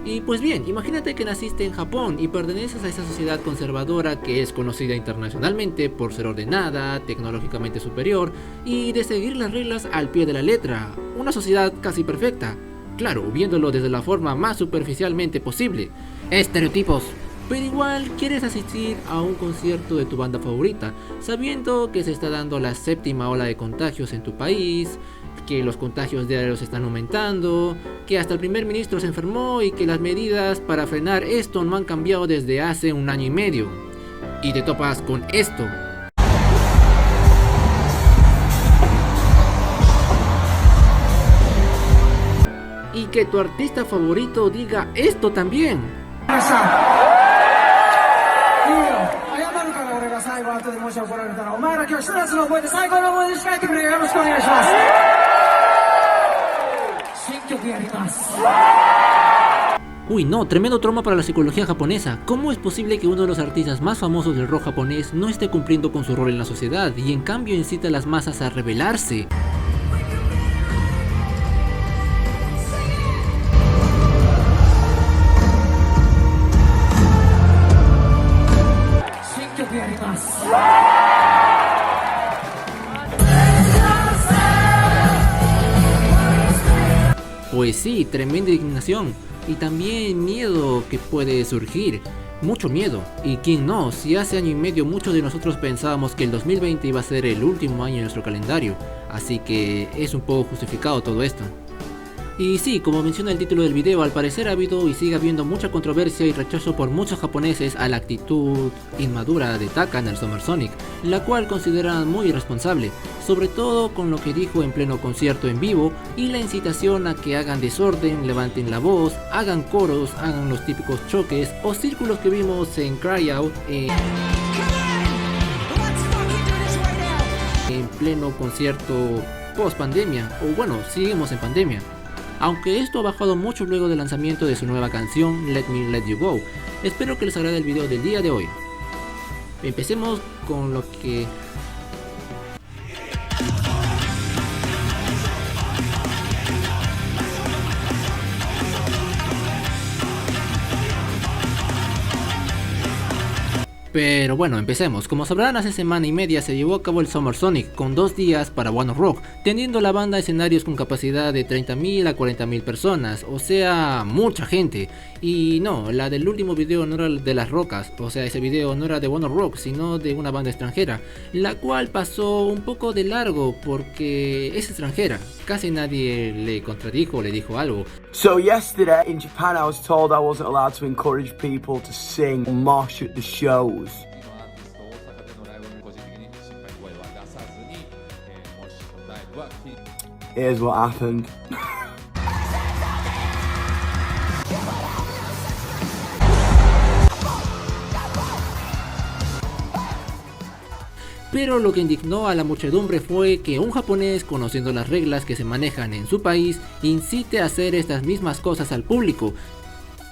Y pues bien, imagínate que naciste en Japón y perteneces a esa sociedad conservadora que es conocida internacionalmente por ser ordenada, tecnológicamente superior y de seguir las reglas al pie de la letra. Una sociedad casi perfecta. Claro, viéndolo desde la forma más superficialmente posible. Estereotipos. Pero igual quieres asistir a un concierto de tu banda favorita, sabiendo que se está dando la séptima ola de contagios en tu país, que los contagios diarios están aumentando, que hasta el primer ministro se enfermó y que las medidas para frenar esto no han cambiado desde hace 1 año y medio. Y te topas con esto. Y que tu artista favorito diga esto también. Uy no, tremendo trauma para la psicología japonesa. ¿Cómo es posible que uno de los artistas más famosos del rock japonés no esté cumpliendo con su rol en la sociedad y en cambio incita a las masas a rebelarse? Pues sí, tremenda indignación y también miedo que puede surgir, mucho miedo. Y quién no, si hace 1 año y medio muchos de nosotros pensábamos que el 2020 iba a ser el último año de nuestro calendario, así que es un poco justificado todo esto. Y sí, como menciona el título del video, al parecer ha habido y sigue habiendo mucha controversia y rechazo por muchos japoneses a la actitud inmadura de Taka en el Summer Sonic, la cual consideran muy irresponsable, sobre todo con lo que dijo en pleno concierto en vivo y la incitación a que hagan desorden, levanten la voz, hagan coros, hagan los típicos choques o círculos que vimos en Cry Out en pleno concierto post pandemia, o bueno, seguimos en pandemia. Aunque esto ha bajado mucho luego del lanzamiento de su nueva canción Let Me Let You Go. Espero que les agrade el video del día de hoy. Empecemos con lo que... Pero bueno, empecemos. Como sabrán, hace 1 semana y media se llevó a cabo el Summer Sonic, con 2 días para One Ok Rock, teniendo la banda escenarios con capacidad de 30.000 a 40.000 personas, o sea, mucha gente. Y no, la del último video no era de Las Rocas, o sea, ese video no era de One Ok Rock, sino de una banda extranjera, la cual pasó un poco de largo porque es extranjera. Casi nadie le contradijo o le dijo algo. So yesterday in Japan I was told I wasn't allowed to encourage people to sing and mosh at the shows. Here's what happened. Pero lo que indignó a la muchedumbre fue que un japonés, conociendo las reglas que se manejan en su país, incite a hacer estas mismas cosas al público.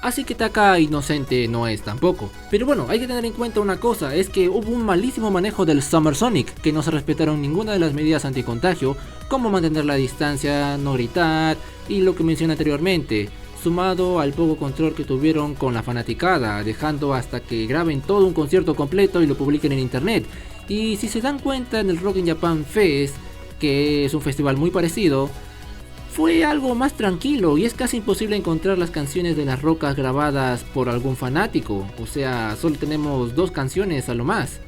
Así que Taka inocente no es tampoco. Pero bueno, hay que tener en cuenta una cosa, es que hubo un malísimo manejo del Summer Sonic, que no se respetaron ninguna de las medidas anticontagio, como mantener la distancia, no gritar y lo que mencioné anteriormente, sumado al poco control que tuvieron con la fanaticada, dejando hasta que graben todo un concierto completo y lo publiquen en internet. Y si se dan cuenta, en el Rock in Japan Fest, que es un festival muy parecido, fue algo más tranquilo y es casi imposible encontrar las canciones de Las Rocas grabadas por algún fanático, o sea, solo tenemos 2 canciones a lo más.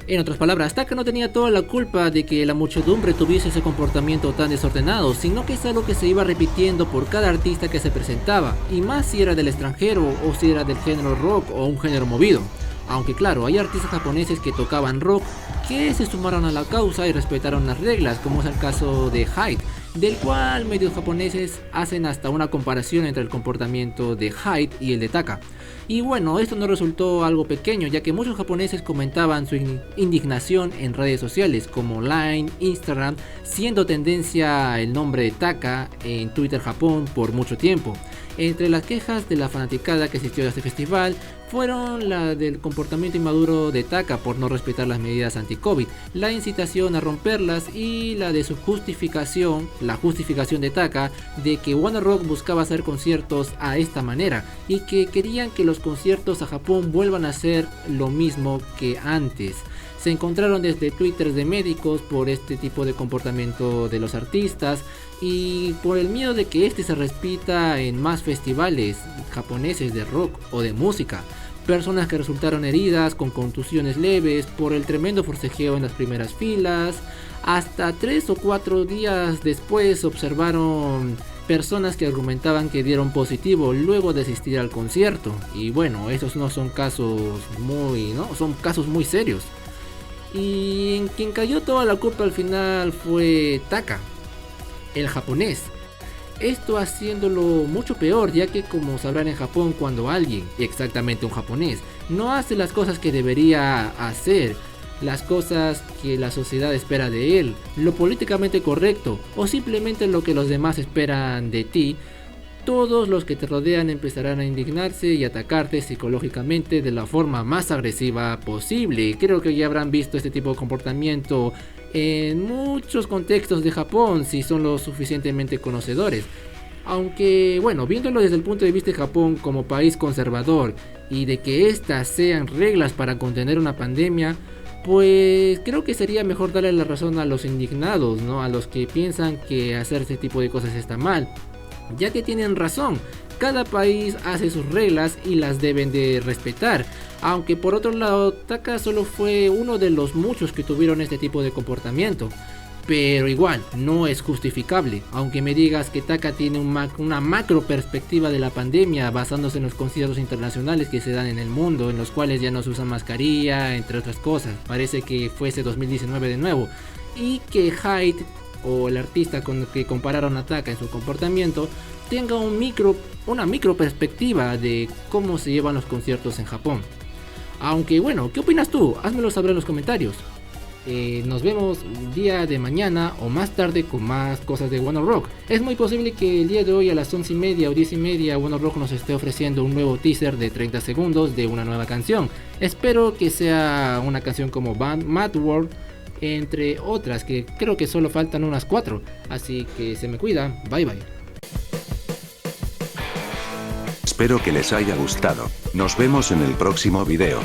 En otras palabras, Taka no tenía toda la culpa de que la muchedumbre tuviese ese comportamiento tan desordenado, sino que es algo que se iba repitiendo por cada artista que se presentaba, y más si era del extranjero o si era del género rock o un género movido. Aunque claro, hay artistas japoneses que tocaban rock que se sumaron a la causa y respetaron las reglas, como es el caso de Hyde, del cual medios japoneses hacen hasta una comparación entre el comportamiento de Hyde y el de Taka. Y bueno, esto no resultó algo pequeño, ya que muchos japoneses comentaban su indignación en redes sociales como Line, Instagram, siendo tendencia el nombre de Taka en Twitter Japón por mucho tiempo. Entre las quejas de la fanaticada que asistió a este festival fueron la del comportamiento inmaduro de Taka por no respetar las medidas anti-COVID, la incitación a romperlas y la de su justificación, la justificación de Taka de que One Rock buscaba hacer conciertos a esta manera y que querían que los conciertos a Japón vuelvan a ser lo mismo que antes. Se encontraron desde twitters de médicos por este tipo de comportamiento de los artistas y por el miedo de que este se repita en más festivales japoneses de rock o de música. Personas que resultaron heridas con contusiones leves por el tremendo forcejeo en las primeras filas. Hasta 3 o 4 días después observaron personas que argumentaban que dieron positivo luego de asistir al concierto. Y bueno, estos no son casos son casos muy serios. Y en quien cayó toda la culpa al final fue Taka, el japonés. Esto haciéndolo mucho peor, ya que como sabrán en Japón, cuando alguien, exactamente un japonés, no hace las cosas que debería hacer, las cosas que la sociedad espera de él, lo políticamente correcto o simplemente lo que los demás esperan de ti, todos los que te rodean empezarán a indignarse y atacarte psicológicamente de la forma más agresiva posible. Creo que ya habrán visto este tipo de comportamiento en muchos contextos de Japón si son lo suficientemente conocedores. Aunque bueno, viéndolo desde el punto de vista de Japón como país conservador y de que estas sean reglas para contener una pandemia, pues creo que sería mejor darle la razón a los indignados, ¿no? A los que piensan que hacer este tipo de cosas está mal, ya que tienen razón. Cada país hace sus reglas y las deben de respetar. Aunque por otro lado, Taka solo fue uno de los muchos que tuvieron este tipo de comportamiento. Pero igual, no es justificable. Aunque me digas que Taka tiene una macro perspectiva de la pandemia basándose en los conciertos internacionales que se dan en el mundo, en los cuales ya no se usa mascarilla, entre otras cosas. Parece que fuese 2019 de nuevo. Y que Hyde, o el artista con el que compararon a Taka en su comportamiento, tenga una micro perspectiva de cómo se llevan los conciertos en Japón. Aunque bueno, ¿qué opinas tú? Házmelo saber en los comentarios. Nos vemos el día de mañana o más tarde con más cosas de One Rock. Es muy posible que el día de hoy a las 11:30 o 10:30 One Rock nos esté ofreciendo un nuevo teaser de 30 segundos de una nueva canción. Espero que sea una canción como Mad World, entre otras que creo que solo faltan unas 4. Así que se me cuida, bye bye. Espero que les haya gustado. Nos vemos en el próximo video.